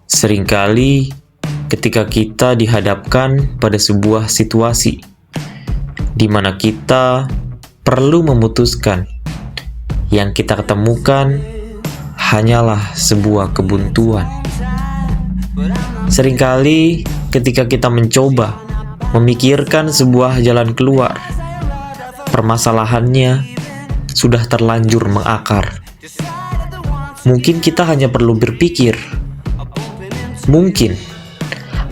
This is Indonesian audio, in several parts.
Seringkali ketika kita dihadapkan pada sebuah situasi di mana kita perlu memutuskan, yang kita ketemukan hanyalah sebuah kebuntuan. Seringkali ketika kita mencoba memikirkan sebuah jalan keluar, permasalahannya sudah terlanjur mengakar. Mungkin kita hanya perlu berpikir, mungkin,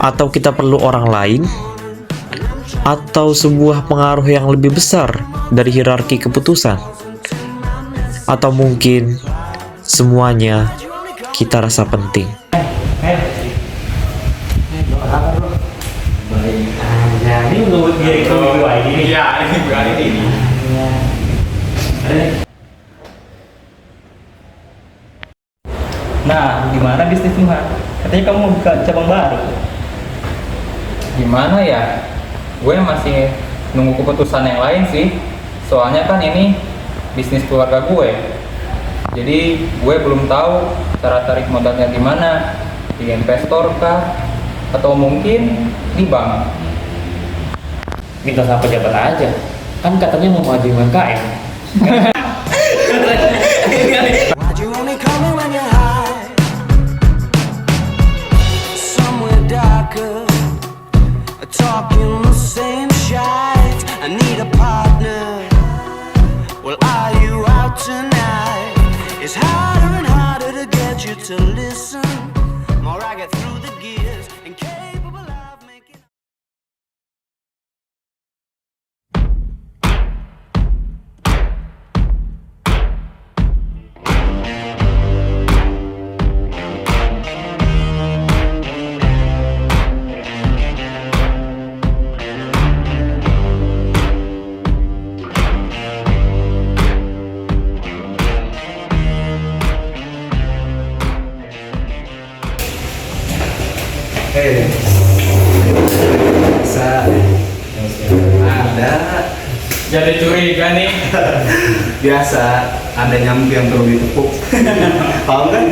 atau kita perlu orang lain, atau sebuah pengaruh yang lebih besar dari hierarki keputusan, atau mungkin semuanya kita rasa penting. Baik aja, ini menurut diri kamu dua ini. Iya, ini berani ini. Nah, gimana bisnismu, Han? Katanya kamu mau buka cabang baru. Gimana ya? Gue masih nunggu keputusan yang lain sih. Soalnya kan ini bisnis keluarga gue. Jadi gue belum tahu cara tarik modalnya gimana. Di investor kah? Atau mungkin di bank? Minta sama pejabat aja. Kan katanya mau maju UMKM. Why'd you only call me when you're high? Somewhere darker, talking the same shit. I need a partner. Well, are you out tonight? It's harder and harder to get you to listen. More I get through the gears, incapable of making. Bisa ada Jadi curiga nih. biasa ada nyamuk yang perlu ditepuk. Paham kan?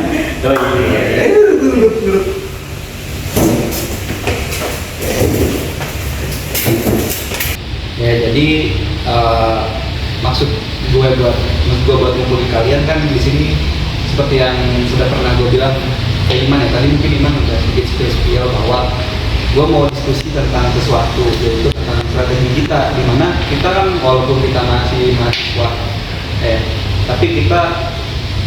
Ya jadi maksud gue buat ngumpulin kalian kan di sini seperti yang sudah pernah gue bilang ke Iman ya, tadi mungkin Iman udah sedikit spill bahwa gue mau diskusi tentang sesuatu, yaitu tentang strategi kita, dimana kita kan walaupun kita masih mahasiswa tapi kita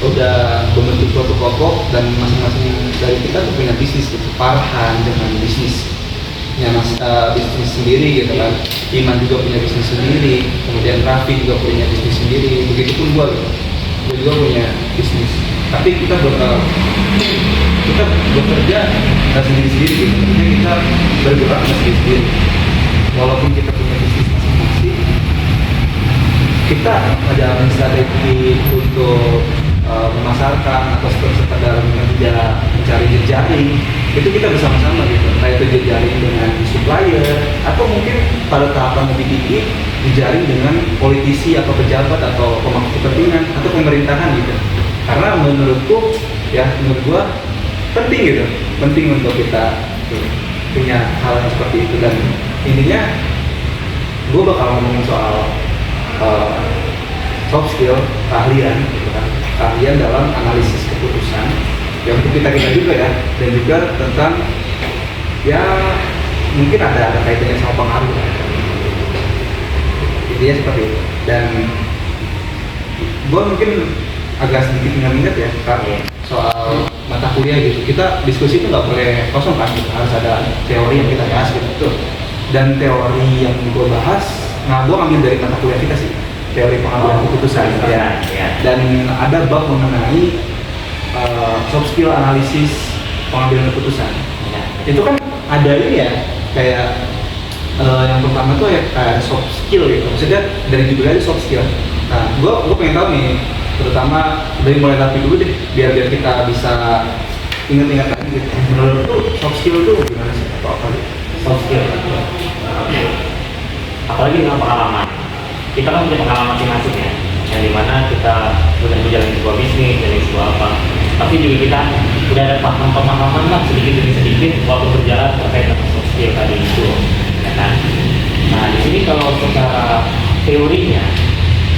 udah membentuk suatu kelompok dan masing-masing dari kita tuh punya bisnis gitu. Farhan dengan bisnisnya bisnis sendiri gitu kan, Iman juga punya bisnis sendiri, kemudian Raffi juga punya bisnis sendiri, begitupun gue juga punya bisnis, tapi kita bekerja sendiri-sendiri gitu. Maksudnya kita bergerak sendiri-sendiri walaupun kita punya bisnis masing-masing. Kita ada strategi untuk memasarkan atau sekedar mencari jejaring, itu kita bersama-sama gitu, entah itu jejaring dengan supplier atau mungkin pada tahapan lebih tinggi jejaring dengan politisi atau pejabat atau pemangku kepentingan atau pemerintahan gitu. Karena menurut gua penting untuk kita punya hal yang seperti itu. Dan intinya gue bakal ngomongin soal soft skill, keahlian gitu kan, keahlian dalam analisis keputusan yang untuk kita juga ya, dan juga tentang ya mungkin ada kaitannya sama pengaruh, intinya seperti itu. Dan gue mungkin agak sedikit ingat ya Kak, soal mata kuliah gitu. Kita diskusi itu nggak boleh kosong kan, harus ada teori yang kita bahas gitu. Dan teori yang gue bahas, gue ngambil dari mata kuliah kita sih, teori pengambilan keputusan ya. Dan ada bab mengenai soft skill analisis pengambilan keputusan. Itu kan ada ini ya, kayak yang pertama tuh ya kayak soft skill gitu, maksudnya dari judulnya soft skill. Nah, gue pengen tahu nih, terutama dari mulai Raffi dulu deh, biar kita bisa ingat-ingat lagi gitu. Menurut tuh soft skill tuh gimana sih? Apa gitu? Soft skill. Apalagi dengan pengalaman. Kita kan punya pengalaman masing-masing ya. yang dimana kita udah menjalani sebuah bisnis, menjalani sebuah apa, tapi juga kita udah ada pemahaman lah sedikit demi sedikit waktu berjalan terkait dengan soft skill tadi itu, ya kan? Nah di sini kalau secara teorinya,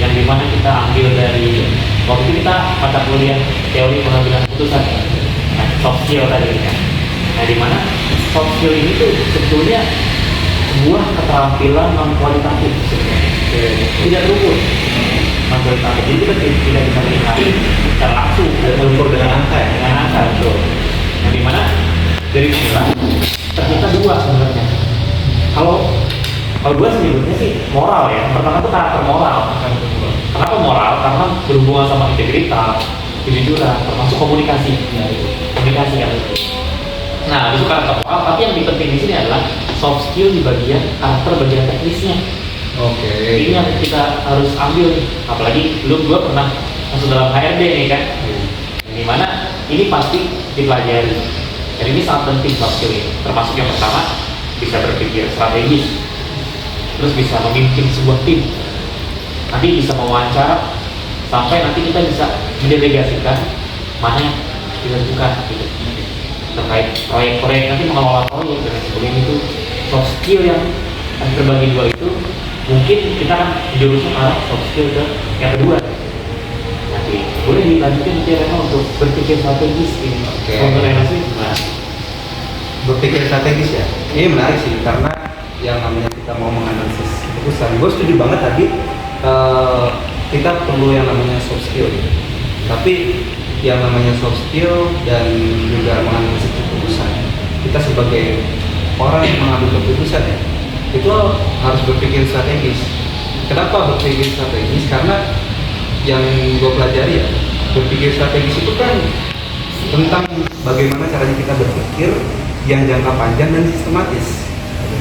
yang dimana kita ambil dari waktu itu kita mata kuliah teori pengambilan keputusan, nah, soft skill tadi kan. Nah dimana soft skill ini tuh sebetulnya sebuah keterampilan non kualitatif sebenarnya, tidak terukur non kualitatif. Jadi kita tidak bisa melihat secara langsung dan mengukur dengan angka, ya, dengan angka betul. Nah dimana dari sinilah ternyata dua sebenarnya. Kalau gue sebutnya sih moral ya. Pertama itu karakter moral. Kenapa moral? Karena berhubungan sama integritas, kejujuran, termasuk komunikasi. Komunikasi kan. Nah itu karakter moral. Tapi yang penting di sini adalah soft skill di bagian karakter, bagian teknisnya. Oke. Ini yang kita harus ambil. Apalagi lu gue pernah masuk dalam HRD nih kan. Yang dimana ini pasti dipelajari. Dan ini sangat penting soft skill ini. Termasuk yang pertama bisa berpikir strategis. Terus bisa memimpin sebuah tim, nanti bisa mewawancara sampai nanti kita bisa mendelegasikan mana yang dilakukan gitu. Terkait proyek-proyek, nanti mengelola proyek dan sebagainya. Itu soft skill yang terbagi dua itu mungkin kita kan jurusan arah soft skill ke yang kedua. Nanti boleh dilanjutin nanti Reno untuk berpikir strategis ini. Untuk Reno sih gimana? Berpikir strategis ya, ini menarik sih karena yang namanya kita mau menganalisis keputusan, gue setuju banget tadi kita perlu yang namanya soft skill, tapi yang namanya soft skill dan juga menganalisis keputusan, kita sebagai orang yang mengambil keputusan ya, itu harus berpikir strategis. Kenapa berpikir strategis? Karena yang gue pelajari ya, berpikir strategis itu kan tentang bagaimana caranya kita berpikir yang jangka panjang dan sistematis.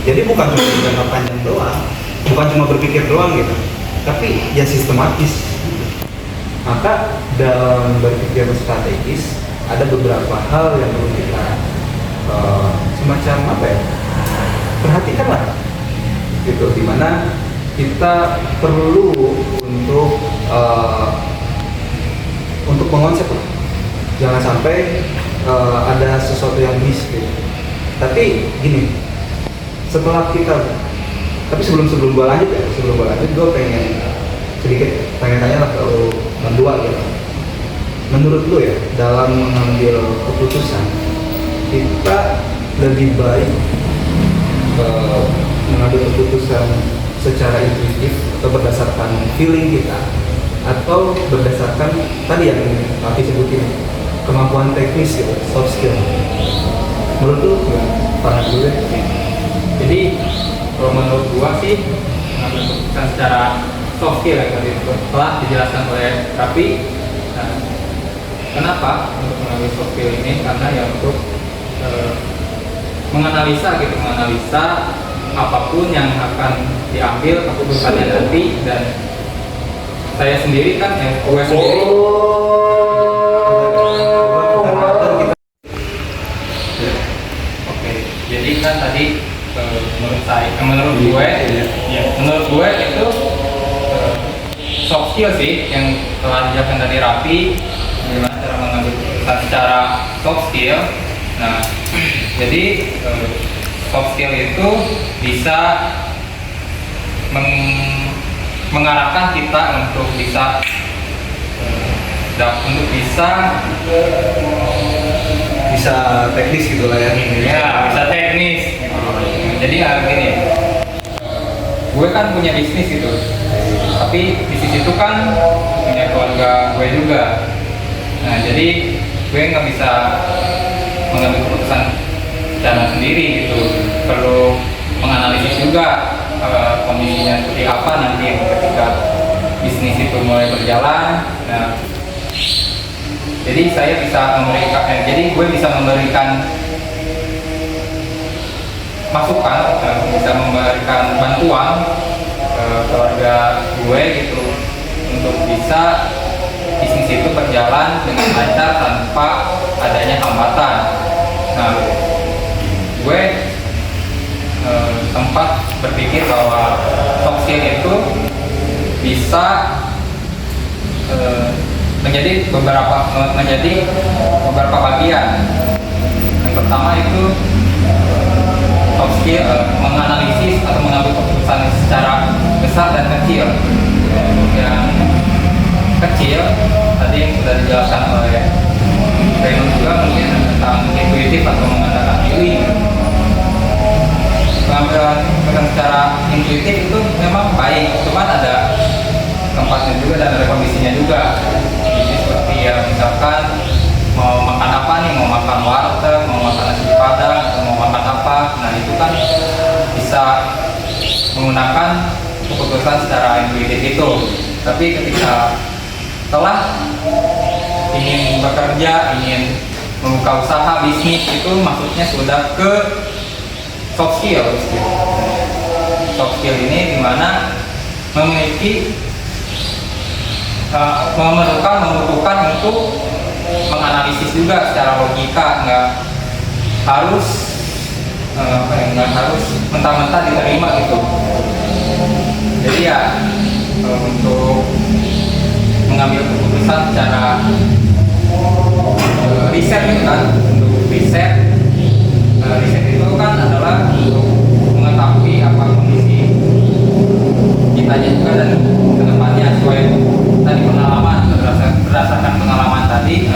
Jadi bukan cuma jangka panjang doang, bukan cuma berpikir doang gitu, tapi ya sistematis. Maka dalam berpikir strategis ada beberapa hal yang perlu kita semacam apa ya, perhatikan lah gitu, dimana kita perlu untuk mengonsep lah. Jangan sampai ada sesuatu yang miss gitu. Tapi gini, setelah kita, tapi sebelum gue lanjut, gue pengen tanya lah ke lu berdua gitu. Menurut lu ya, dalam mengambil keputusan, kita lebih baik mengambil keputusan secara intuitif atau berdasarkan feeling kita, atau berdasarkan tadi yang Raffi sebutin, kemampuan teknis gitu, soft skill. Menurut lu gimana dulu deh? Jadi kalau menurut gua sih mengambil keputusan secara soft skill yang tadi telah dijelaskan oleh Raffi. Nah, kenapa untuk mengambil soft skill ini? Karena ya untuk menganalisa apapun yang akan diambil keputusannya nanti. Dan saya sendiri kan, gue sendiri jadi kan tadi menurut gue itu soft skill sih yang telah dijelaskan dari Raffi, bagaimana cara mengambil keputusan secara soft skill. Nah, jadi soft skill itu bisa mengarahkan kita untuk bisa teknis gitu lah ya. Ya, bisa teknis. Jadi gini, gue kan punya bisnis gitu, tapi bisnis itu kan punya keluarga gue juga. Nah, jadi gue nggak bisa mengambil keputusan secara sendiri gitu, perlu menganalisis juga kondisinya seperti apa nanti ketika bisnis itu mulai berjalan. Nah, jadi saya bisa gue bisa memberikan masukan, bisa memberikan bantuan ke keluarga gue gitu untuk bisa bisnis itu berjalan dengan lancar tanpa adanya hambatan. Nah, gue sempat berpikir bahwa soft skill itu bisa menjadi beberapa bagian. Yang pertama itu soft skill, menganalisis atau mengambil keputusan secara besar dan kecil. Yang kecil tadi yang sudah dijelaskan oleh Reno juga, mungkin tentang intuitif atau mengandalkan diri. Pengambilan keputusan secara intuitif itu memang baik, cuman ada tempatnya juga dan ada kondisinya juga. Jadi seperti ya misalkan mau makan apa nih, mau makan warteg, mau makan nasi padang, atau mau makan apa, nah itu kan bisa menggunakan keputusan secara intuitif itu. Tapi ketika telah ingin bekerja, ingin membuka usaha bisnis, itu maksudnya sudah ke soft skill. Soft skill ini dimana memiliki membutuhkan untuk menganalisis juga secara logika, nggak harus mentah-mentah diterima gitu. Jadi ya untuk mengambil keputusan secara riset gitu kan, untuk riset itu kan adalah untuk mengetahui apa kondisi kitanya juga dan kedepannya sesuai tadi pengalaman, berdasarkan pengalaman tadi.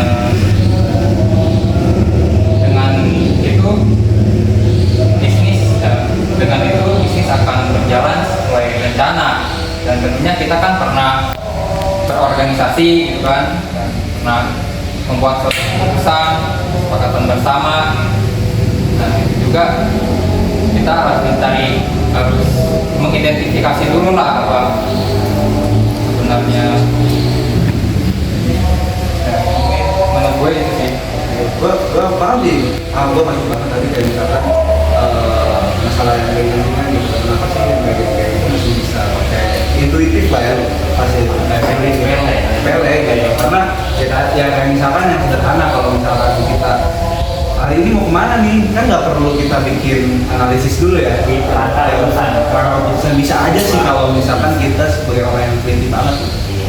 Dengan itu bisnis akan berjalan sesuai rencana, dan tentunya kita kan pernah berorganisasi gitu kan, pernah membuat suatu keputusan, kesepakatan bersama. Nah itu juga kita harus mengidentifikasi dulu lah apa sebenarnya. Menurut gue itu sih. Gue paham sih, gue masuk banget tadi kayak misalkan masalah yang kayak gini kan gitu, kenapa sih kayak gitu masih bisa pakai intuitif lah ya pasti itu PLE gitu, karena ya kayak misalkan yang sederhana, kalau misalkan kita hari ini mau kemana nih, kan nggak perlu kita bikin analisis dulu ya. Keputusan bisa aja sih kalau misalkan kita sebagai orang yang teliti banget.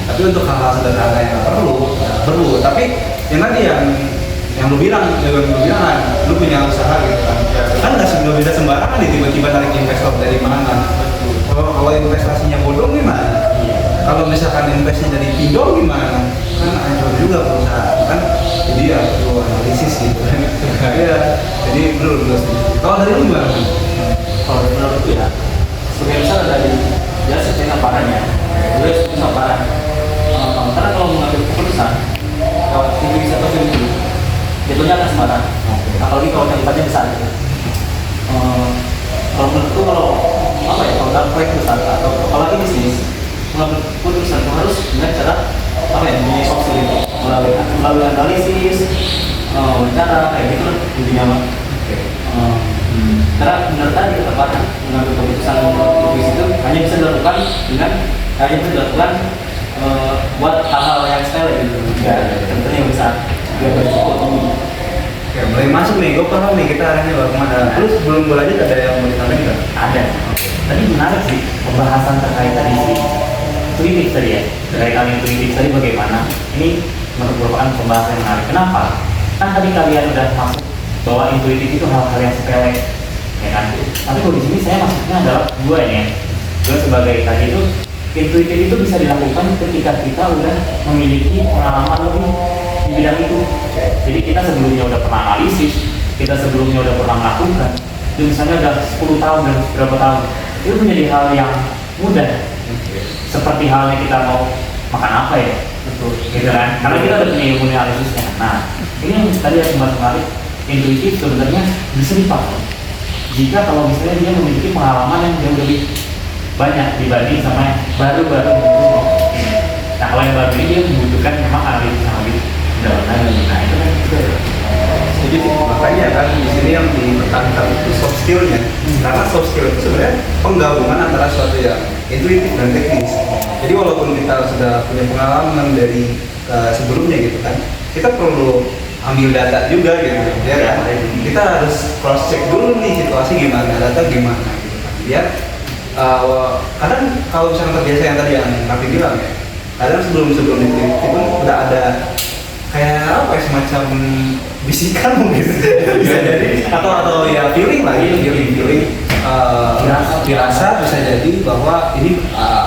Tapi untuk hal-hal sederhana yang perlu. Tapi yang tadi yang lu bilang kan, lu punya usaha gitu kan nggak bisa sembarangan nih tiba-tiba tarik investor dari mana. Kalau investasinya bodong gimana? Kalau misalkan investasinya dari Tidor gimana? Kan hancur juga perusahaan kan. Jadi ya perlu analisis gitu kan. Iya. Jadi perlu. Kalau dari lu gimana? Kalau menurutku ya, sebagai besar dari dia sesuai aparannya, gue sesuai aparan. Karena kalau mengambil keputusan, kalau bisa atau itu, jatuhnya akan sembarang. Apalagi kalau cakupannya besar. Kalau menurutku kalau dalam proyek besar atau apalagi bisnis, mengambil keputusan itu harus dengan cara mempunyai soft skill itu melalui analisis, wawancara kayak gitu intinya mah. Karena benar tadi ketepatan mengambil keputusan bisnis itu hanya bisa dilakukan buat hal-hal yang sepele gitu. Contohnya yang besar, dia berisiko tinggi. Oke, mulai masuk nih, gue paham nih kita arahnya baru kemana. Terus sebelum gue lanjut ada yang mau ditambahin nggak? Ada. Tadi menarik sih pembahasan terkait tadi sih intuitif tadi ya. Terkait intuitif tadi bagaimana? Ini merupakan pembahasan yang menarik. Kenapa? Kan tadi kalian udah masuk bahwa intuitif itu hal-hal yang sepele, ya kan? Tapi kalau di sini saya maksudnya adalah dua ini ya. Gue sebagai tadi itu intuitif itu bisa dilakukan ketika kita udah memiliki pengalaman lebih di bidang itu. Jadi kita sebelumnya udah pernah analisis, kita sebelumnya udah pernah melakukan, itu misalnya udah 10 tahun dan berapa tahun, itu menjadi hal yang mudah. Seperti halnya kita mau makan apa ya, betul, gitu kan? Karena kita udah punya ilmu analisisnya. Nah, ini yang tadi yang menarik, intuitif sebenarnya bisa dipakai jika kalau misalnya dia memiliki pengalaman yang jauh lebih banyak dibanding sama yang baru-baru. Nah, kalau yang baru ini dia membutuhkan memang analisis yang lebih dalam. Nah, itu kan juga. Jadi makanya kan di sini yang ditekankan itu soft skillnya, karena soft skill itu sebenarnya penggabungan antara suatu yang intuitif dan teknis. Jadi walaupun kita sudah punya pengalaman dari sebelumnya gitu kan, kita perlu ambil data juga gitu, ya kan? Kita harus cross check dulu nih situasi gimana, data gimana gitu kan. Biar kadang kalau misalnya terbiasa yang tadi yang Raffi bilang ya, kadang sebelum diteliti pun udah ada kayak apa ya, semacam bisikan mungkin bisa jadi atau ya feeling lah gitu, feeling dirasa bisa jadi bahwa ini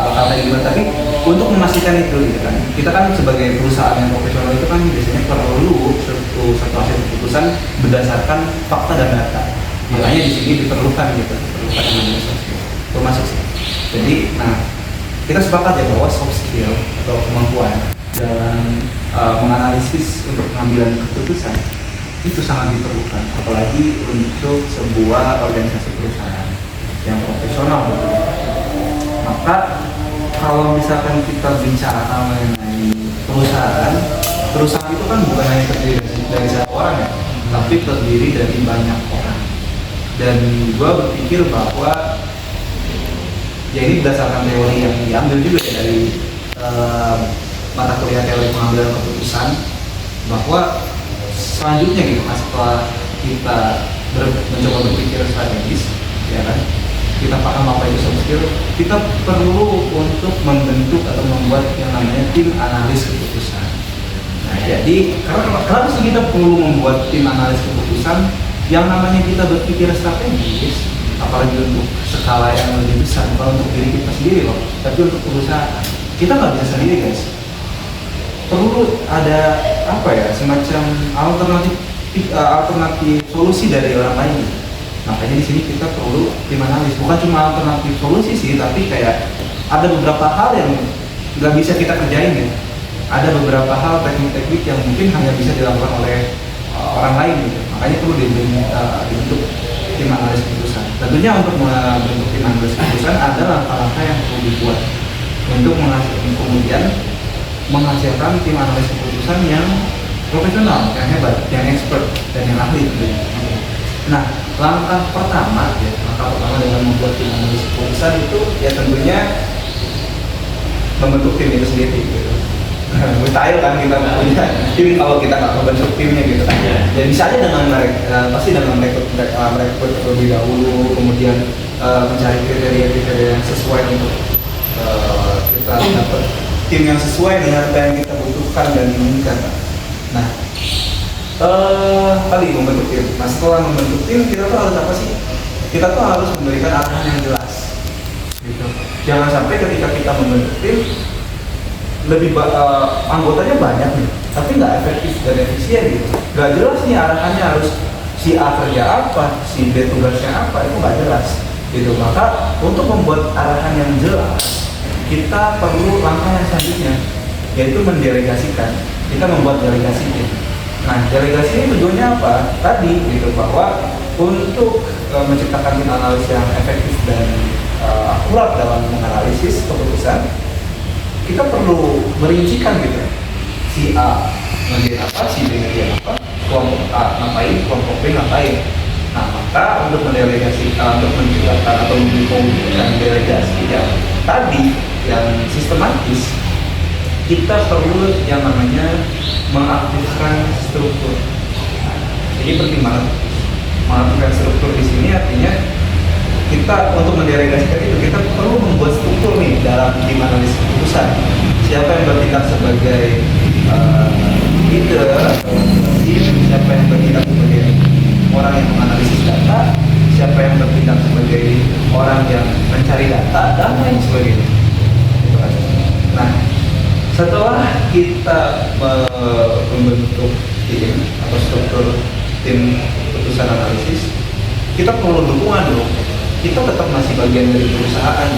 bakal kayak gimana, tapi untuk memastikan itu gitu kan, kita kan sebagai perusahaan yang profesional itu kan biasanya perlu satu hasil keputusan berdasarkan fakta dan data. Makanya di sini diperlukan media sosial termasuk sih. Jadi kita sepakat ya bahwa soft skill atau kemampuan dalam menganalisis untuk pengambilan keputusan itu sangat diperlukan, apalagi untuk sebuah organisasi perusahaan yang profesional. Maka kalau misalkan kita bicara mengenai perusahaan itu kan bukan hanya terdiri dari satu orang ya, tapi terdiri dari banyak orang. Dan gue berpikir bahwa ya ini berdasarkan teori yang diambil juga ya dari mata kuliah teori pengambilan keputusan, bahwa selanjutnya gitu setelah kita mencoba berpikir strategis, ya kan, kita paham apa itu soft skill, kita perlu untuk membentuk atau membuat yang namanya tim analis keputusan. Nah, jadi kenapa sih kita perlu membuat tim analis keputusan? Yang namanya kita berpikir strategis, apalagi untuk skala yang lebih besar, bukan untuk diri kita sendiri loh, tapi untuk perusahaan. Kita nggak bisa sendiri guys. Perlu ada apa ya, semacam alternatif solusi dari orang lain. Makanya di sini kita perlu tim analis, bukan cuma alternatif solusi sih, tapi kayak ada beberapa hal yang nggak bisa kita kerjain ya. Ada beberapa hal teknik-teknik yang mungkin hanya bisa dilakukan oleh orang lain gitu. Makanya perlu dibentuk tim analis keputusan. Tentunya untuk membentuk tim analis keputusan ada langkah-langkah yang perlu dibuat untuk kemudian menghasilkan tim analis keputusan yang profesional, yang hebat, yang expert, dan yang ahli tentunya. Nah, langkah pertama dengan membuat tim analis keputusan itu ya tentunya membentuk tim itu sendiri gitu. Mustahil kan kita punya tim kalau kita nggak membentuk timnya gitu kan. Ya bisa aja dengan pasti dengan merekrut terlebih dahulu, kemudian mencari kriteria-kriteria yang sesuai untuk kita dapat tim yang sesuai dengan apa yang kita butuhkan dan inginkan. Nah, tadi membentuk tim. Nah, setelah membentuk tim, kita tuh harus apa sih? Kita tuh harus memberikan arahan yang jelas. Gitu. Jangan sampai ketika kita membentuk tim, anggotanya banyak nih, tapi nggak efektif dan efisien gitu. Nggak jelas nih arahannya, harus si A kerja apa, si B tugasnya apa, itu nggak jelas. Gitu. Maka untuk membuat arahan yang jelas, kita perlu langkah yang selanjutnya, yaitu mendelegasikan. Kita membuat delegasi tim. Nah, delegasi ini tujuannya apa? Tadi gitu, bahwa untuk menciptakan tim analis yang efektif dan akurat dalam menganalisis keputusan, kita perlu merincikan gitu. Si A ngerjain apa, si B ngerjain apa, kelompok A ngapain, kelompok B ngapain. Nah, maka untuk untuk menciptakan atau membuat delegasi yang tadi, yang sistematis, kita perlu yang namanya mengaktifkan struktur. Jadi pertimbangan mengaktifkan struktur di sini artinya kita untuk mendelegasikan itu kita perlu membuat struktur nih dalam tim analis keputusan. Siapa yang bertindak sebagai leader, siapa yang bertindak sebagai orang yang menganalisis data, siapa yang bertindak sebagai orang yang mencari data dan lain sebagainya. Nah, setelah kita membentuk tim atau struktur tim keputusan analisis, kita perlu dukungan dong. Kita tetap masih bagian dari perusahaan.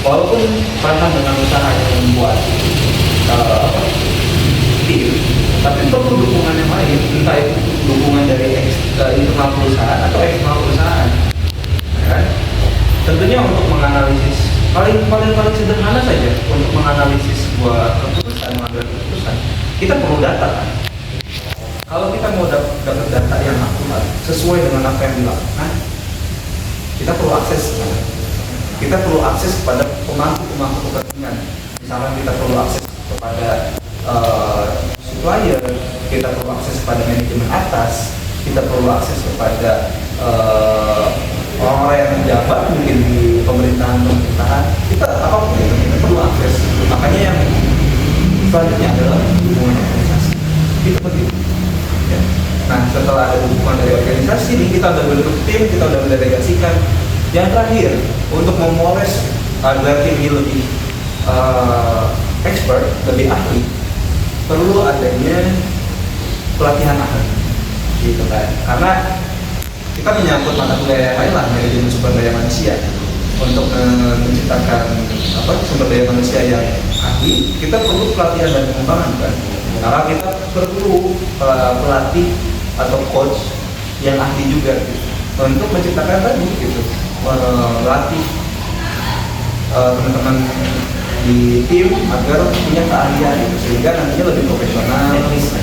Walaupun pernah dengan usaha yang membuat tim, tapi perlu dukungan yang lain, entah itu dukungan dari internal perusahaan atau eksternal perusahaan. Ya, tentunya untuk menganalisis paling sederhana saja untuk menganalisis sebuah keputusan, mengambil keputusan, kita perlu data kan. Kalau kita mau dapat data yang akurat sesuai dengan apa yang dilakukan, kita perlu akses. Kita perlu akses kepada pemangku kepentingan. Misalkan kita perlu akses kepada supplier, kita perlu akses kepada manajemen atas, kita perlu akses kepada orang-orang yang menjabat mungkin di pemerintahan kita apapun itu kita perlu akses. Makanya yang selanjutnya adalah dukungan organisasi, itu penting ya. Nah setelah ada dukungan dari organisasi ini, kita udah bentuk tim, kita udah mendelegasikan. Yang terakhir, untuk memoles agar tim ini lebih expert, lebih ahli, perlu adanya pelatihan ahli gitu kan. Karena kita menyangkut mata kuliah yang lain lah, manajemen sumber daya manusia. Untuk menciptakan sumber daya manusia yang ahli, kita perlu pelatihan dan pengembangan kan. Karena kita perlu pelatih atau coach yang ahli juga gitu, untuk menciptakan tadi gitu, melatih teman-teman di tim agar punya keahlian gitu, sehingga nantinya lebih profesional,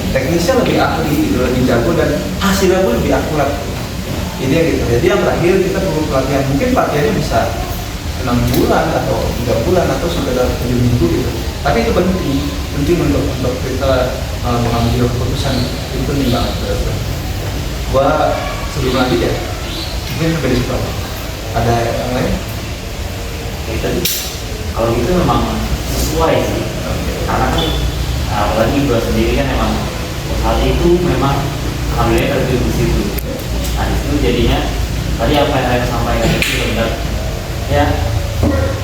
teknisnya lebih ahli gitu, lebih jago dan hasilnya pun lebih akurat. Ini gitu. Jadi yang terakhir kita perlu pelatihan. Mungkin pelatihannya bisa 6 bulan atau 3 bulan atau sekedar 7 minggu gitu. Tapi itu penting untuk kita mengambil keputusan. Itu penting banget. Gua sebelum lanjut ya, mungkin sampai di situ. Ada yang lain? Tadi kalau gitu memang sesuai sih, karena kan apalagi gue sendiri kan memang hal itu memang alhamdulillah terjun di situ. Nah itu jadinya tadi apa yang saya sampaikan itu benar ya,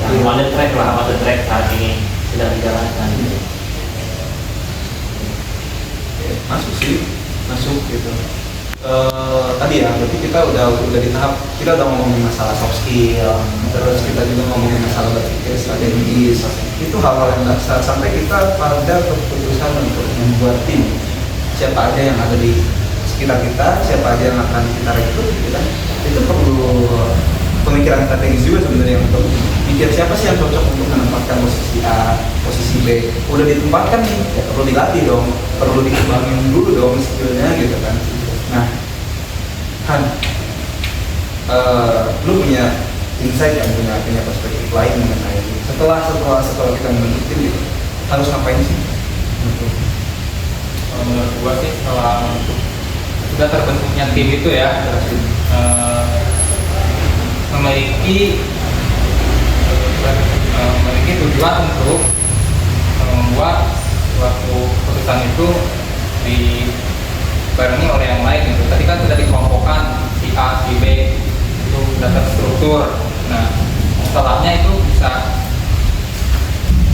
yang on the track lah, on the track saat ini sedang dijalankan. Masuk gitu. Tadi ya, berarti kita udah di tahap kita udah ngomongin masalah soft skill, terus kita juga ngomongin masalah berpikir strategis. Itu hal-hal yang dasar sampai kita pada keputusan untuk membuat tim. Siapa aja yang ada di sekitar kita, siapa aja yang akan kita rekrut, kita itu perlu pemikiran strategis juga sebenarnya, untuk pikir siapa sih yang cocok untuk menempatkan posisi A, posisi B. Udah ditempatkan nih, ya perlu dilatih dong, perlu dikembangin dulu dong skillnya gitu kan. Nah, Han, lu punya insight yang punya perspektif lain mengenai ini. Setelah kita membentuk tim gitu, harus ngapain sih? Menurut gua sih setelah sudah terbentuknya tim itu ya, memiliki tujuan untuk membuat suatu keputusan itu dibarengi oleh yang lain gitu. Tadi kan sudah dikelompokkan si A, si B itu sudah terstruktur. Nah, setelahnya itu bisa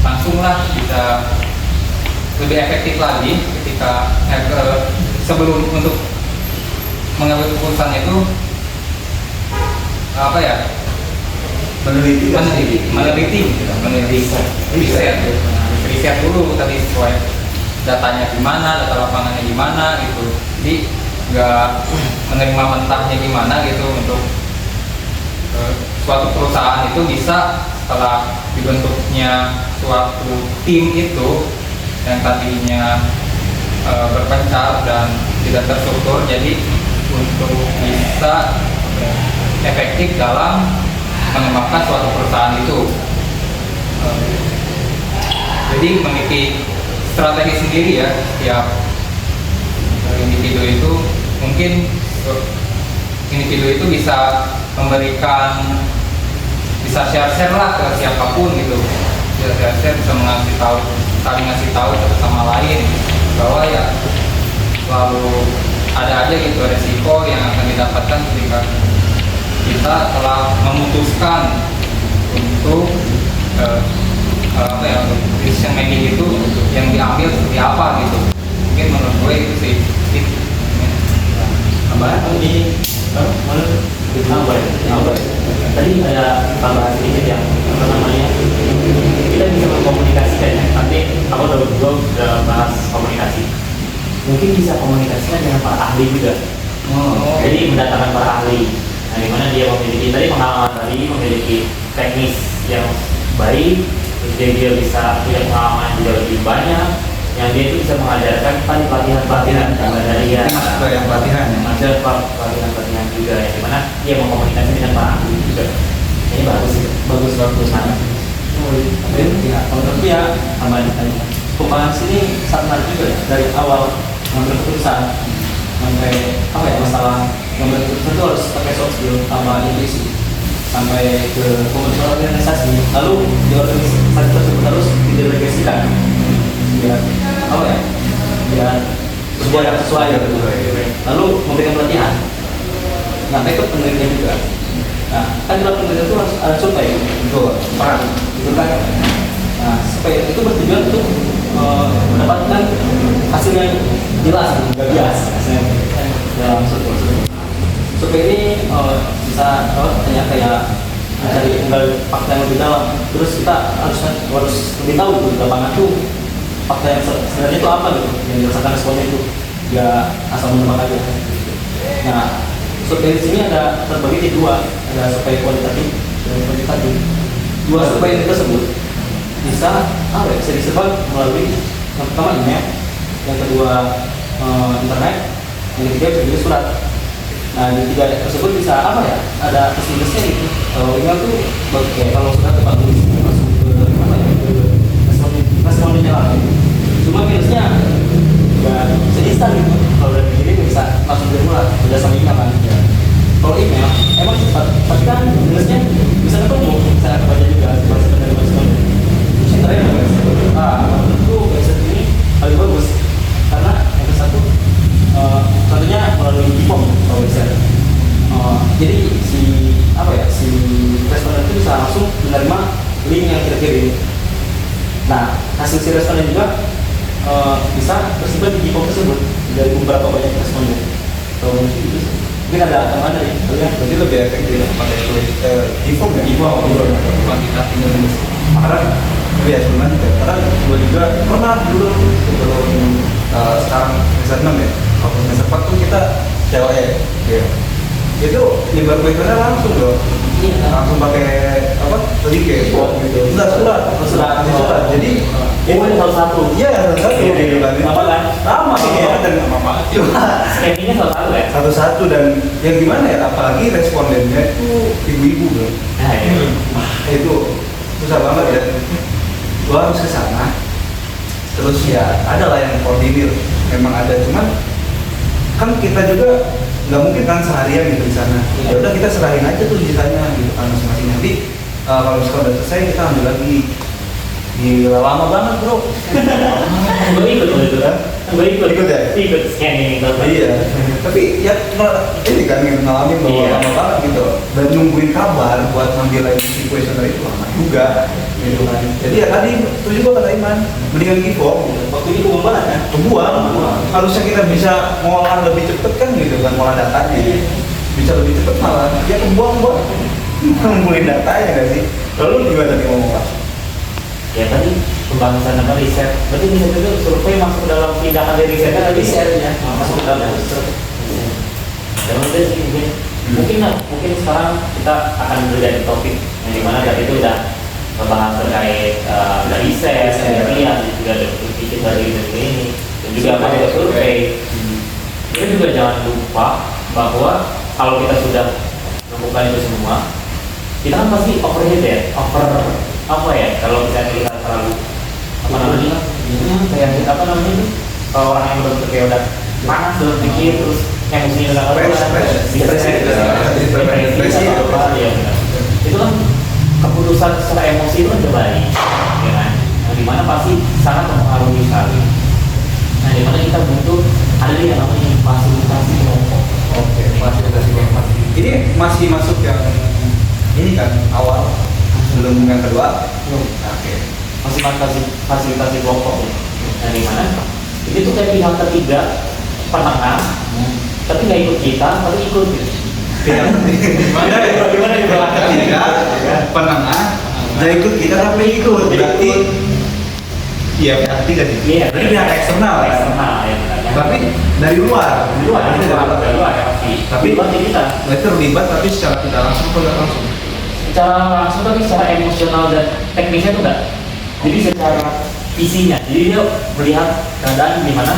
langsunglah bisa lebih efektif lagi ketika sebelum untuk mengambil keputusan itu meneliti riset dulu tadi sesuai datanya gimana, data lapangannya gimana gitu. Jadi nggak menerima mentahnya gimana gitu. Untuk suatu perusahaan itu bisa setelah dibentuknya suatu tim itu yang tadinya berpencar dan tidak terstruktur, jadi untuk bisa efektif dalam mengembangkan suatu perusahaan itu. Jadi memiliki strategi sendiri ya, setiap individu itu mungkin individu itu bisa memberikan, bisa share lah ke siapapun gitu, share bisa saling ngasih tahu satu sama lain bahwa ya selalu ada aja gitu resiko yang akan didapatkan ketika kita telah memutuskan untuk decision making itu yang diambil seperti apa gitu. Mungkin menurut gue itu sih. Tambahan ini tadi ada tambahan sedikit yang kita bisa mengkomunikasikan ya. Nanti aku udah bahas komunikasi, mungkin bisa komunikasikan dengan para ahli juga. Jadi mendatangkan para ahli, nah dimana dia memiliki tadi pengalaman tadi, memiliki teknis yang baik, terus dia bisa punya pengalaman juga lebih banyak, yang dia itu bisa mengajarkan pelatihan dari ya yang pelatihan pelatihan juga ya, dimana dia mengkomunikasi dengan para ahli juga. Ini bagus banget. Ya, kalau tapi ya tambahan keuangan sini sangat menarik juga ya. Dari awal mengambil keputusan sampai masalah mengambil keputusan itu harus pakai soft skill sama intuisi sampai ke pembentukan organisasi, lalu di organisasi tersebut harus didelegasikan biar apa ya, biar sesuai gitu. Lalu memberikan pelatihan. Nah, ikut penelitian juga. Nah, kan dalam penelitian itu harus ada survei, Betul. peran, gitu kan? Nah, supaya itu bertujuan untuk mendapatkan hasil yang jelas, nggak bias dalam survei. Survei ini bisa tanya kayak mencari unggal fakta yang lebih dalam. Terus kita harus lebih tahu di lapangan tuh fakta yang sebenarnya itu apa gitu, yang dirasakan responnya itu, nggak asal menebak aja. Nah, survei di sini ada terbagi di dua, ada survei kualitatif dan kuantitatif. Dua survei ini tersebut bisa bisa disebar melalui yang pertama email, yang kedua internet, yang ketiga bisa juga surat. Nah, di tiga tersebut bisa ada plus-minusnya gitu. Kalau email tuh kalau surat tuh bagus, masuk ke responnya lah. Cuma minusnya nggak bisa instan gitu. Kalau dari diri bisa langsung dimulai, udah sama email kan. Kalau email emang cepat, tapi kan minusnya bisa ketemu, bisa kebaca juga, bisa dari responnya. Itu website ini paling bagus karena yang ke satu contohnya melalui e-form atau website. Jadi si responden itu bisa langsung menerima link yang kita kirim. Nah, hasil si responden juga bisa tersebar di e-form tersebut dari beberapa banyak responden. Mungkin ada tambahan dari kalian? Berarti lebih efektif pakai e-form ya? E-form, kuantitatif dan karena ya sebenarnya karena gue juga pernah dulu sebelum sekarang semester 6 ya, waktu semester 4 tuh kita COE ya. Itu nyebar kuesioner langsung loh, langsung pakai apa link ya, gitu. Surat. Jadi ini salah satu. Iya, salah satu gitu kan. Apa kan? Lama ya dan lama cuma Scanning-nya salah satu ya. satu-satu dan yang gimana ya, apalagi respondennya itu ibu-ibu loh. Nah, ini. Itu susah banget ya. Gua harus ke sana. Terus ya ada lah yang koordinir, memang ada, cuman kan kita juga nggak mungkin kan seharian gitu di sana. Ya udah kita serahin aja tuh sisanya gitu kan masing-masing. Nanti kalau misalnya udah selesai kita ambil lagi. Gila, lama banget bro. Gue ikut itu kan? Ikut ya? Ikut scanning itu. Iya. Tapi ya ini kan ngalamin bahwa Iya. lama banget gitu. Dan nungguin kabar buat ngambil lagi si questionnaire itu lama juga. Gitu kan. Jadi ya tadi itu juga kata Iman, mendingan e-form. Waktu itu buang banget kan? Kebuang. Harusnya kita bisa ngolah lebih cepet kan gitu kan, ngolah datanya. Bisa lebih cepet malah. Ya kebuang buat ngumpulin datanya nggak sih? Lalu gimana tadi ngomong Pak? Ya tadi pembahasan apa riset, berarti riset itu survei masuk dalam tindakan dari riset kan risetnya masuk ke dalam survei. Dan udah sih mungkin sekarang kita akan belajar topik yang dimana dari itu udah membahas terkait dari riset, penelitian, juga ada sedikit dari ini dan juga masuk survei. Kita juga jangan lupa bahwa kalau kita sudah melakukan itu semua, kita kan pasti overhead ya, apa ya, kalau misalnya kita terlalu apa namanya kayak apa namanya itu, kalau orang yang belum kayak udah panas dalam pikir terus emosinya udah depresi apa ya, itu kan keputusan secara emosi itu kan terbalik ya kan, yang dimana pasti sangat mempengaruhi sekali. Nah dimana kita butuh ada yang namanya fasilitasi kelompok. Oke, fasilitasi kelompok. Ini masih masuk yang ini kan awal sebelum yang kedua. Oke. Masih fasilitasi kelompok ya. Nah di mana ini tuh kayak pihak ketiga penengah, tapi nggak ikut kita, tapi ikut gitu. Pihak Gimana di belakang ketiga penengah, nggak ikut kita tapi ikut. Berarti iya pihak ketiga sih. Iya, Berarti pihak eksternal ya. Eksternal ya benar. Tapi dari luar. Dari luar ya pasti. Tapi Berarti kita itu terlibat tapi secara tidak langsung atau tidak langsung. secara langsung tapi secara emosional dan teknisnya tuh enggak. Jadi secara visinya, jadi dia melihat keadaan di mana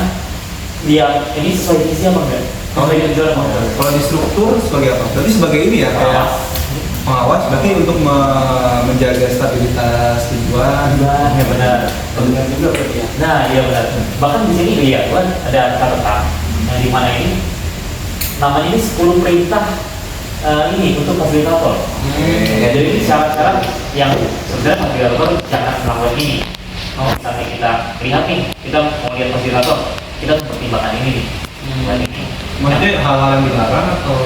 dia ini sesuai visi apa enggak? Sesuai tujuan apa enggak? Kalau di struktur sebagai apa? Berarti sebagai ini ya kayak pengawas, berarti untuk menjaga stabilitas tujuan. Ya benar. Pendengar juga berarti ya. Nah, iya benar. Bahkan di sini ada catatan yang di mana ini namanya ini 10 perintah ini untuk fasilitator. Ya, jadi ini syarat-syarat yang sebenarnya fasilitator jangan melakukan ini. Oh, misalnya kita lihat nih, kita mau lihat fasilitator, kita mempertimbangkan ini nih. Dan ini. Maksudnya hal-hal yang dilarang atau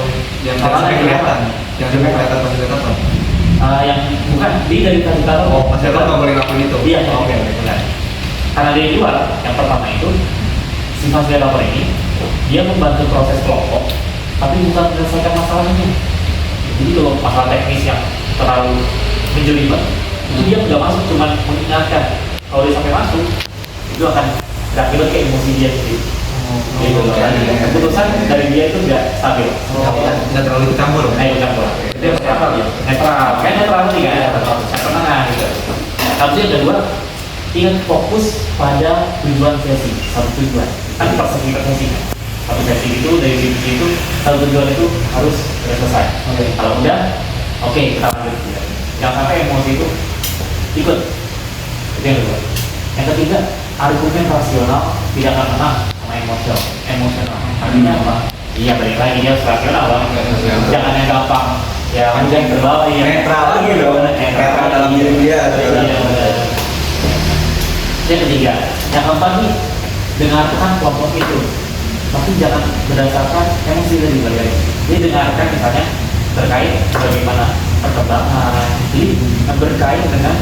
yang Hal-hal sampai yang kelihatan? Yang sampai kelihatan fasilitator? Yang bukan di dari fasilitator. Oh, fasilitator nggak boleh lakuin itu? Iya, Oke. benar. Karena dia jual, yang pertama itu si fasilitator ini dia membantu proses kelompok, tapi bukan menyelesaikan masalahnya. Jadi kalau masalah teknis yang terlalu menjelimet, itu dia nggak masuk, cuma mengingatkan. Kalau dia sampai masuk, itu akan berakibat ke emosi dia sendiri. Gitu loh. Keputusan dari dia itu nggak stabil. Nggak terlalu dicampur? Ayo campur. Itu yang netral ya. Netral. Kayak netral nih kan? Yang tengah gitu. Habis yang kedua, ingat fokus pada tujuan sesi, satu tujuan. Kan per sesi kan. Satu sesi itu dari sisi itu satu tujuan itu harus selesai. Kalau udah, oke kita lanjut. Jangan sampai emosi itu ikut. Itu yang kedua. Yang ketiga, argumen rasional tidak akan menang sama emosional. Artinya apa? Iya, balik lagi dia harus rasional bang. Jangan yang gampang. Ya, yang terbawa ya. Netral lagi loh. Netral dalam diri dia. Iya, benar. Yang ketiga, yang keempat nih, dengarkan kelompok itu, tapi jangan berdasarkan emosi dari balik. Jadi dengarkan misalnya terkait bagaimana perkembangan, jadi berkait dengan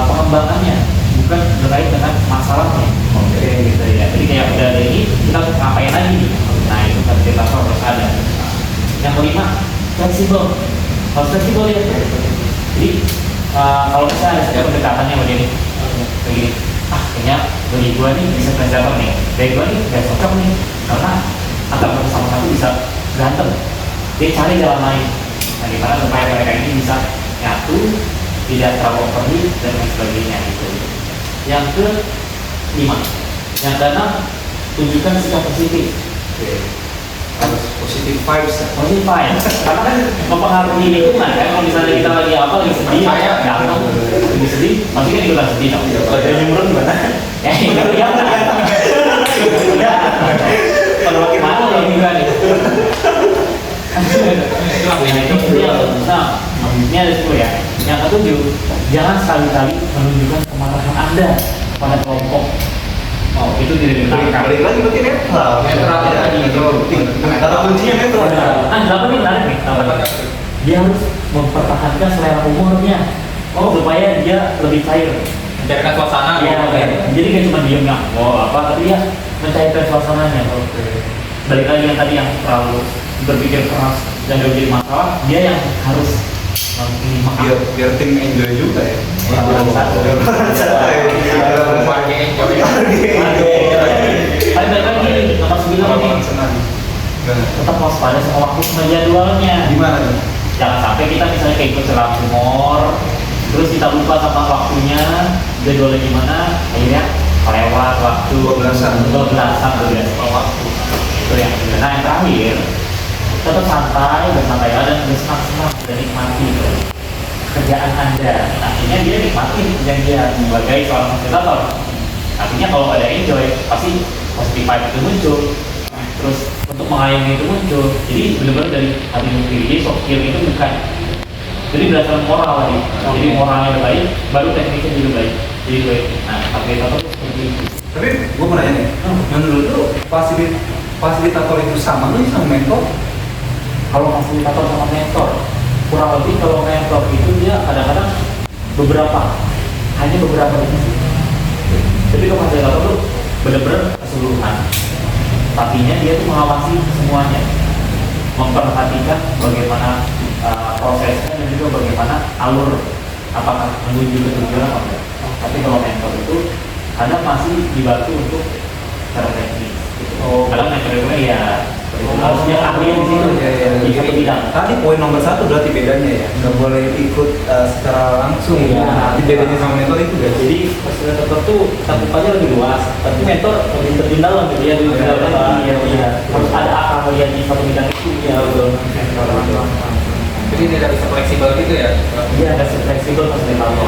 pengembangannya, bukan berkait dengan masalahnya. Oke, gitu ya. Jadi kayak udah ada ini, kita ngapain lagi? Nah itu kan kita harus ada. Yang kelima, fleksibel, harus fleksibel ya. Jadi kalau misalnya ada pendekatannya begini, kayaknya bagi gua nih bisa fasilitator nih, dari gua nih gak cocok nih, karena antara satu sama satu bisa berantem. Dia cari jalan lain. Nah, gimana supaya mereka ini bisa nyatu, tidak terlalu overheat dan lain sebagainya gitu. Yang kelima, yang keenam, tunjukkan sikap positif. Harus positive vibes ya? Positif vibes, karena kan mempengaruhi lingkungan kan. Kalau misalnya kita lagi lagi sedih, datang, lagi sedih, pasti kan ikutan sedih dong. Kalau dia nyemurun gimana? Ya, iya kalau makin mana yang juga nih. Nah, ini ada 10 ya. Yang ketujuh, jangan sekali-kali menunjukkan kemarahan Anda pada kelompok. Oh, itu tidak dibenarkan. Balik lagi berarti netral. Netral ya. Kata kuncinya netral. Kenapa nih menarik nih? Dia harus mempertahankan selera humornya. Supaya dia lebih cair. Mencairkan suasana. Iya, jadi kan cuma diem nggak, tapi dia mencairkan suasananya. Balik lagi yang tadi yang terlalu berpikir keras dan gak jadi masalah, dia yang harus Biar tim enjoy juga ya. Tapi balik lagi nomor 9 ini tetap waspada sama waktu sama jadwalnya. Gimana nih? Jangan sampai kita misalnya kayak ikut celah humor, terus kita lupa sama waktunya, jadwalnya gimana, akhirnya lewat waktu 12-an waktu. Itu yang kedua. Nah yang terakhir, tetap santai, bersantai dan bersenang-senang dan nikmati kerjaan Anda. Artinya dia nikmati yang dia sebagai seorang fasilitator. Artinya kalau ada enjoy, pasti positive vibe itu muncul. Terus untuk mengayomi itu muncul. Jadi benar-benar dari hati sendiri. Jadi soft skill itu bukan. Jadi berdasarkan moral lagi. Jadi moralnya udah baik, baru tekniknya juga baik. Jadi baik. Nah, fasilitator itu seperti itu. Tapi gue mau nanya nih, menurut lu fasilitator itu sama nih sama mentor? Kalau fasilitator sama mentor, kurang lebih kalau mentor itu dia kadang-kadang hanya beberapa divisi. Jadi kalau fasilitator itu benar-benar keseluruhan. Artinya dia tuh mengawasi semuanya, memperhatikan bagaimana prosesnya dan juga bagaimana alur apakah menuju ke tujuan atau enggak. Tapi kalau mentor itu kadang masih dibantu untuk secara teknis. Kadang mentor ya harusnya ahli di situ di satu bidang. Tadi poin nomor 1 berarti bedanya ya, nggak boleh ikut secara langsung. Iya. Bedanya sama mentor itu guys. Jadi fasilitator tuh cakupannya lebih luas, tapi mentor lebih terjun dalam gitu ya. Iya. Harus ada akal yang di satu bidang itu ya. Jadi tidak bisa fleksibel gitu ya? Dia ada fleksibel fasilitator.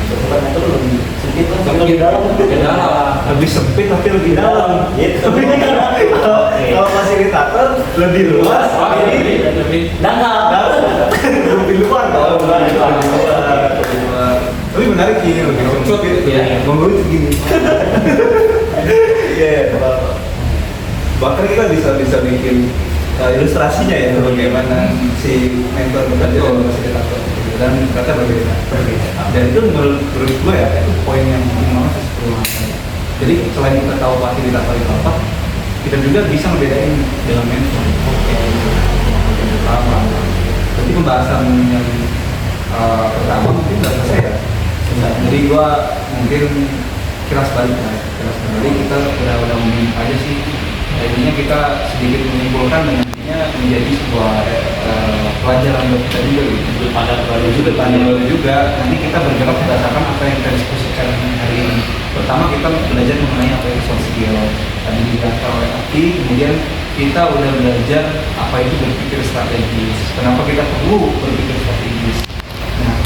Bukan mentor lebih sempit lah, tapi lebih dalam. Lebih dalam. Lebih sempit tapi lebih dalam. Gitu. Kalau fasilitator lebih luas, lebih Dangkal. lebih luar dong. Tapi menarik sih ini lebih sempit ya. Menurut gini. Iya. Bahkan kita bisa bikin ilustrasinya ya bagaimana si mentor bekerja dan fasilitator dan ternyata berbeda. Dan itu menurut gue ya itu poin yang penting banget sih. Jadi selain kita tahu fasilitator itu apa, kita juga bisa membedain dengan mentor. Pertama, jadi pembahasan yang pertama mungkin udah selesai ya. Jadi gue mungkin kilas balik lah. Jadi kita udah ngomongin aja sih. Intinya kita sedikit menyimpulkan dan intinya menjadi sebuah pelajaran buat kita juga gitu. Sudut pandang baru Baru juga. Nanti kita bergerak berdasarkan apa yang kita diskusikan hari ini. Pertama kita belajar mengenai apa itu soft skill. Tadi dijelaskan oleh Aki. Kemudian kita udah belajar apa itu berpikir strategis. Kenapa kita perlu berpikir strategis. Nah,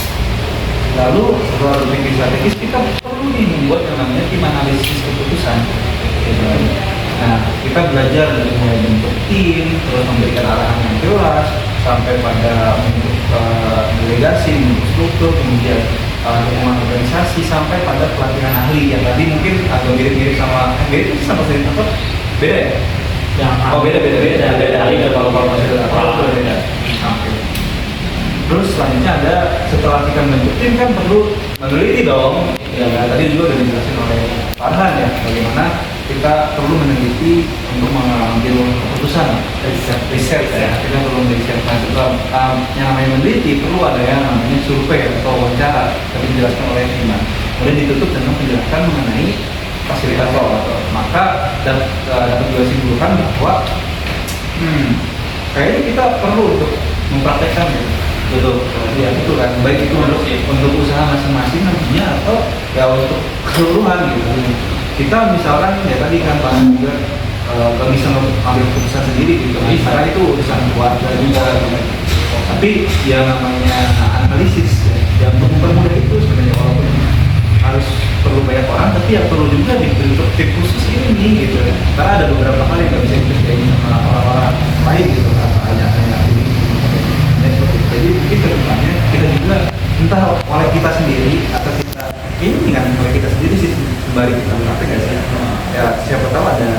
lalu setelah berpikir strategis kita perlu nih membuat yang namanya tim analisis keputusan. Nah, kita belajar dari mulai bentuk tim, terus memberikan arahan yang jelas, sampai pada bentuk delegasi, bentuk struktur, kemudian dukungan organisasi, sampai pada pelatihan ahli yang tadi mungkin agak mirip-mirip sama fasilitator. Beda ya? Beda. Kalau fasilitator beda. Oke. Terus selanjutnya ada setelah kita membentuk tim kan perlu meneliti dong. Ya, tadi juga udah dijelasin oleh Farhan ya, bagaimana kita perlu meneliti untuk mengambil keputusan riset ya. Kita perlu merisetkan juga yang namanya meneliti perlu ada yang namanya survei atau wawancara tadi dijelaskan oleh Iman. Kemudian ditutup dengan penjelasan mengenai fasilitator. Maka dapat dua simpulkan bahwa kayaknya kita perlu untuk mempraktekkan ya. Betul. Ya itu kan baik itu untuk usaha masing-masing nantinya atau ya untuk keseluruhan gitu. Kita misalkan ya tadi kan Pak juga nggak bisa mengambil keputusan sendiri gitu, karena itu urusan keluarga juga. Tapi ya namanya analisis ya, yang mempermudah itu sebenarnya walaupun harus perlu banyak orang, tapi ya perlu juga dibentuk tim khusus ini gitu. Karena ada beberapa hal yang nggak bisa dikerjain sama orang-orang lain gitu, hanya ini. Jadi mungkin kedepannya kita juga entah oleh kita sendiri atau kita ini kan oleh kita sendiri sih sembari kita praktek ya sih. Ya siapa tahu ada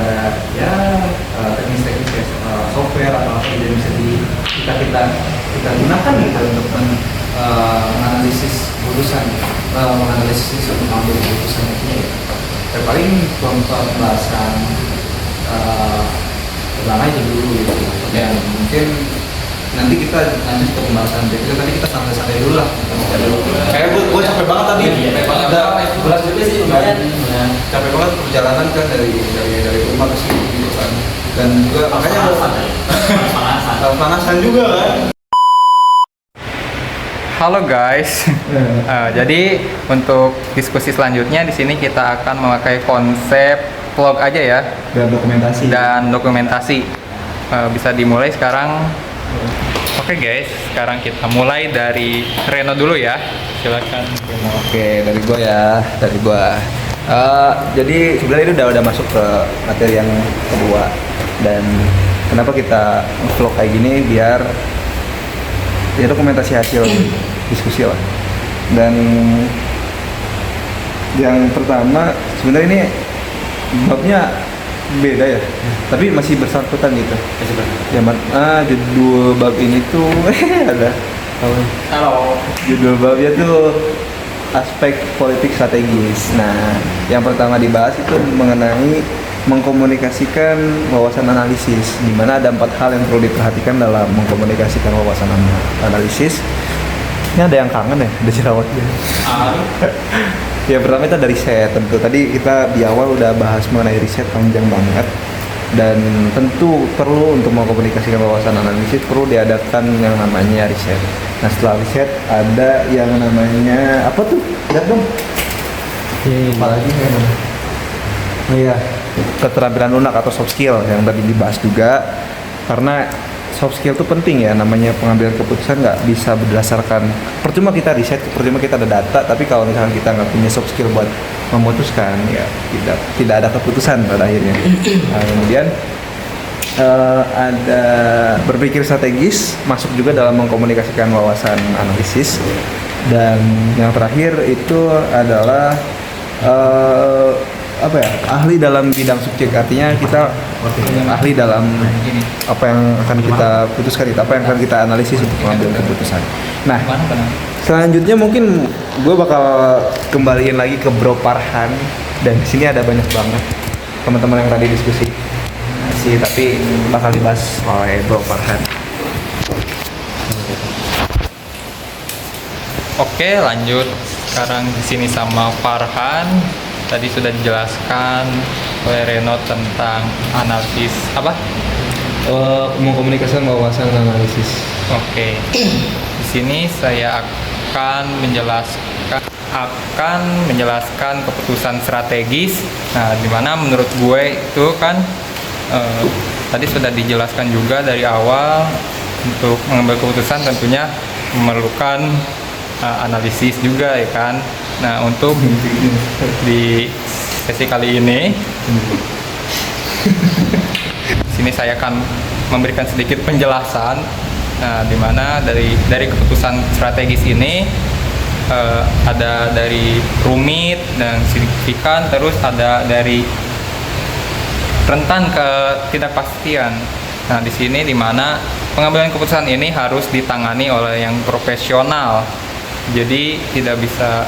ya teknis-teknis software atau apa yang bisa kita gunakan gitu untuk menganalisis keputusan, menganalisis untuk mengambil keputusan itu. Ya paling contoh pembahasan pertama itu dulu gitu. Dan mungkin nanti kita lanjut ke pembahasan berikutnya. Tadi kita santai-santai dulu lah. Kayak gue capek banget tadi. Belas juga sih lumayan. Capek banget perjalanan kan dari rumah ke sini gitu kan. Dan juga makanya panasan juga kan. Halo guys. Jadi untuk diskusi selanjutnya di sini kita akan memakai konsep vlog aja ya dan dokumentasi. Bisa dimulai sekarang. Oke guys, sekarang kita mulai dari Reno dulu ya. Silakan. Oke, dari gua. Jadi sebenarnya ini udah masuk ke materi yang kedua. Dan kenapa kita vlog kayak gini biar ya dokumentasi hasil diskusi lah. Dan yang pertama sebenarnya ini babnya beda ya, tapi masih bersangkutan gitu. Judul bab ini tuh ada. Halo. Judul babnya tuh aspek politik strategis. Nah, yang pertama dibahas itu mengenai mengkomunikasikan wawasan analisis, di mana ada 4 hal yang perlu diperhatikan dalam mengkomunikasikan wawasan analisis. Ini ada yang kangen ya, ada jerawatnya. Ya pertama itu dari riset. Tentu tadi kita di awal udah bahas mengenai riset panjang banget, dan tentu perlu untuk mengkomunikasikan wawasan analisis perlu diadakan yang namanya riset. Nah setelah riset ada yang namanya apa tuh? Lihat dong. Apalagi keterampilan lunak atau soft skill yang tadi dibahas juga, karena soft skill itu penting ya, namanya pengambilan keputusan nggak bisa berdasarkan percuma kita riset, percuma kita ada data, tapi kalau misalkan kita nggak punya soft skill buat memutuskan ya tidak ada keputusan pada akhirnya. Nah, kemudian ada berpikir strategis, masuk juga dalam mengkomunikasikan wawasan analisis, dan yang terakhir itu adalah ahli dalam bidang subjek, artinya kita ahli dalam apa yang akan kita putuskan, itu apa yang akan kita analisis untuk mengambil keputusan. Nah, selanjutnya mungkin gue bakal kembaliin lagi ke Bro Farhan, dan di sini ada banyak banget teman-teman yang tadi diskusi sih, tapi bakal dibahas oleh Bro Farhan. Oke, lanjut sekarang di sini sama Farhan. Tadi sudah dijelaskan oleh Reno tentang analisis apa? Mengkomunikasikan wawasan analisis. Oke. Di sini saya akan menjelaskan keputusan strategis. Nah, dimana menurut gue itu kan tadi sudah dijelaskan juga dari awal, untuk mengambil keputusan tentunya memerlukan analisis juga ya kan. Nah, untuk di sesi kali ini sini saya akan memberikan sedikit penjelasan. Nah, di mana dari keputusan strategis ini ada dari rumit dan signifikan, terus ada dari rentan ketidakpastian. Nah, di sini di mana pengambilan keputusan ini harus ditangani oleh yang profesional. Jadi tidak bisa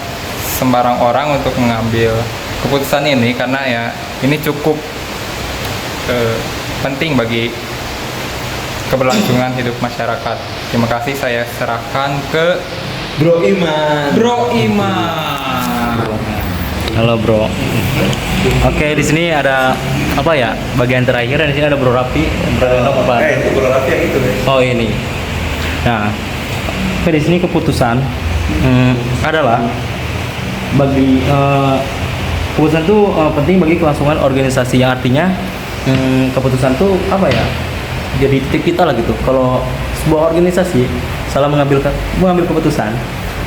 sembarang orang untuk mengambil keputusan ini, karena ya ini cukup penting bagi keberlangsungan hidup masyarakat. Terima kasih, saya serahkan ke Bro Iman. Halo bro. Oke, di sini ada apa ya? Bagian terakhir, dan di sini ada Bro Rapi. Bro Reno apa? Itu Bro Rafi yang itu deh. Oh ini. Nah, oke, di sini keputusan adalah bagi keputusan itu penting bagi kelangsungan organisasi, yang artinya keputusan itu apa ya? Jadi titik kita lah gitu. Kalau sebuah organisasi salah mengambil keputusan,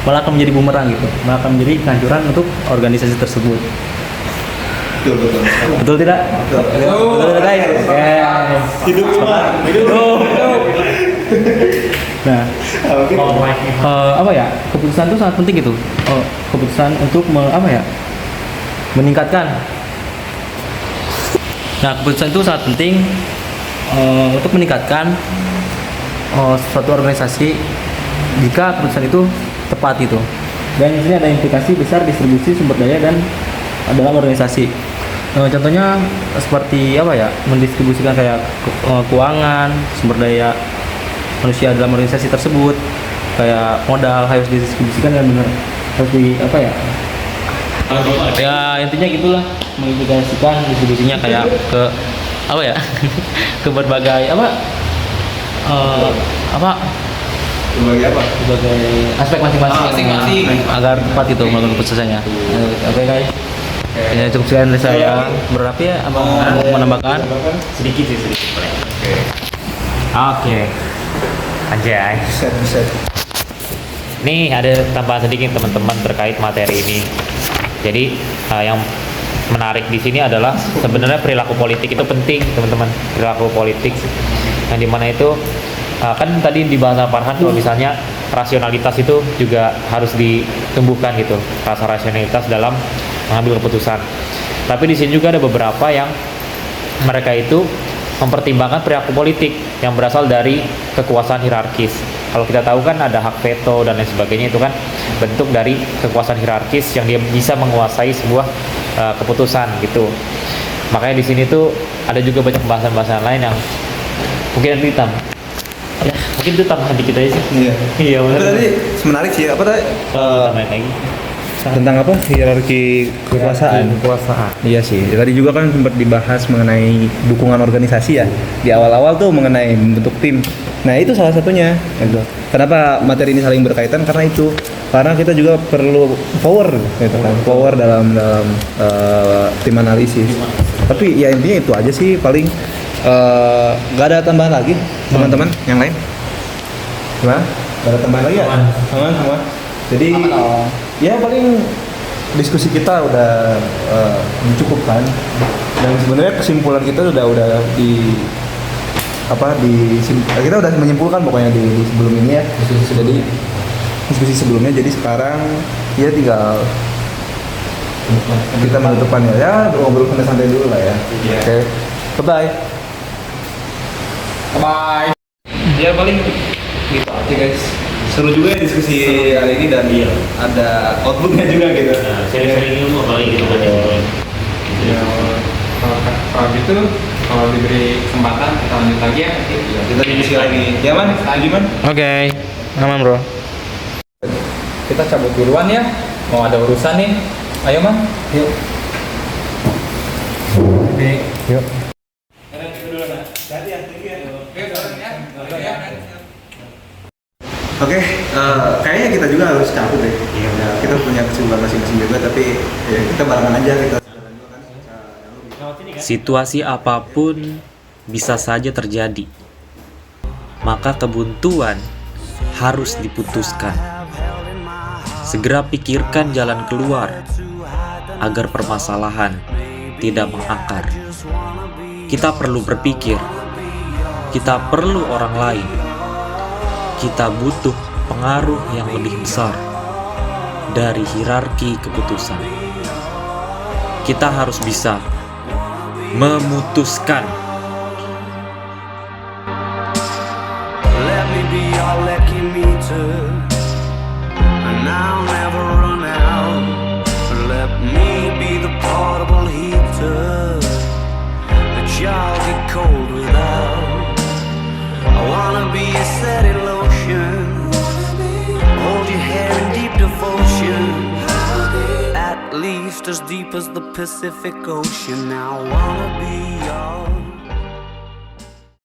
malah akan menjadi bumerang gitu, malah akan menjadi kehancuran untuk organisasi tersebut. Betul tidak? Betul tidak guys? Hidup semua. Hidup. Nah, apa ya? Keputusan itu sangat penting gitu. Keputusan untuk meningkatkan. Nah, keputusan itu sangat penting untuk meningkatkan suatu organisasi jika keputusan itu tepat itu. Dan di sini ada implikasi besar distribusi sumber daya dan dalam organisasi. Contohnya seperti apa ya? Mendistribusikan kayak keuangan, sumber daya manusia dalam organisasi tersebut, kayak modal harus didistribusikan dengan benar, harus ya intinya gitulah, mengimplikasikan distribusinya kayak ke apa ya ke berbagai berbagai aspek masing-masing agar tepat itu melakukan keputusannya. Oke guys, ya cukup sekian dari saya. Berapa ya mau menambahkan sedikit boleh. Oke. Anjay. Nih ada tambahan sedikit teman-teman terkait materi ini. Jadi yang menarik di sini adalah sebenarnya perilaku politik itu penting teman-teman. Perilaku politik yang dimana itu kan tadi dibahas sama Farhan, kalau misalnya rasionalitas itu juga harus ditumbuhkan gitu, rasa rasionalitas dalam mengambil keputusan. Tapi di sini juga ada beberapa yang mereka itu mempertimbangkan perilaku politik yang berasal dari kekuasaan hierarkis. Kalau kita tahu kan ada hak veto dan lain sebagainya, itu kan bentuk dari kekuasaan hierarkis yang dia bisa menguasai sebuah keputusan gitu. Makanya di sini tuh ada juga banyak bahasan-bahasan lain yang mungkin nanti mungkin itu tambahan dikit aja sih. Iya benar. Tadi menarik sih, apa tadi? Tambahin lagi Tentang apa? Hierarki kekuasaan. Iya sih. Tadi juga kan sempat dibahas mengenai dukungan organisasi ya. Di awal-awal tuh mengenai bentuk tim. Nah, itu salah satunya. Gitu. Kenapa materi ini saling berkaitan? Karena itu. Karena kita juga perlu power gitu kan. Power dalam tim analisis. Tapi ya intinya itu aja sih, paling Nggak ada tambahan lagi teman-teman yang lain? Gimana? Nggak ada tambahan lagi ya? Aman semua. Jadi ya paling diskusi kita udah mencukupkan, dan sebenarnya kesimpulan kita udah kita udah menyimpulkan pokoknya di sebelum ini ya. Jadi diskusi sebelumnya, jadi sekarang ya tinggal kita menutupannya ya, ngobrol santai dulu lah ya. Oke. Bye. Bye. Ya paling gitu aja guys. Seru juga ya diskusi hari ini, dan ada outputnya juga gitu. Nah, sering-sering ilmu apalagi gitu kan. Ya, kalau gitu, kalau diberi kesempatan kita lanjut lagi ya. Kita diskusi lagi. Ya man, gimana? Oke, aman bro. Kita cabut duluan ya. Mau ada urusan nih. Ayo man. Yuk. Yuk. Oke, kayaknya kita juga harus cabut deh. Iya, kita punya kesibukan masing-masing juga, tapi ya kita barengan aja kita. Situasi apapun bisa saja terjadi. Maka kebuntuan harus diputuskan. Segera pikirkan jalan keluar agar permasalahan tidak mengakar. Kita perlu berpikir. Kita perlu orang lain. Kita butuh pengaruh yang lebih besar dari hierarki keputusan. Kita harus bisa memutuskan. Let me be your lucky meter, and I'll never run out. Let me be the portable heater that y'all get cold without. I wanna be a steady lotion, hold your hair in deep devotion, at least as deep as the Pacific Ocean. I wanna be yours.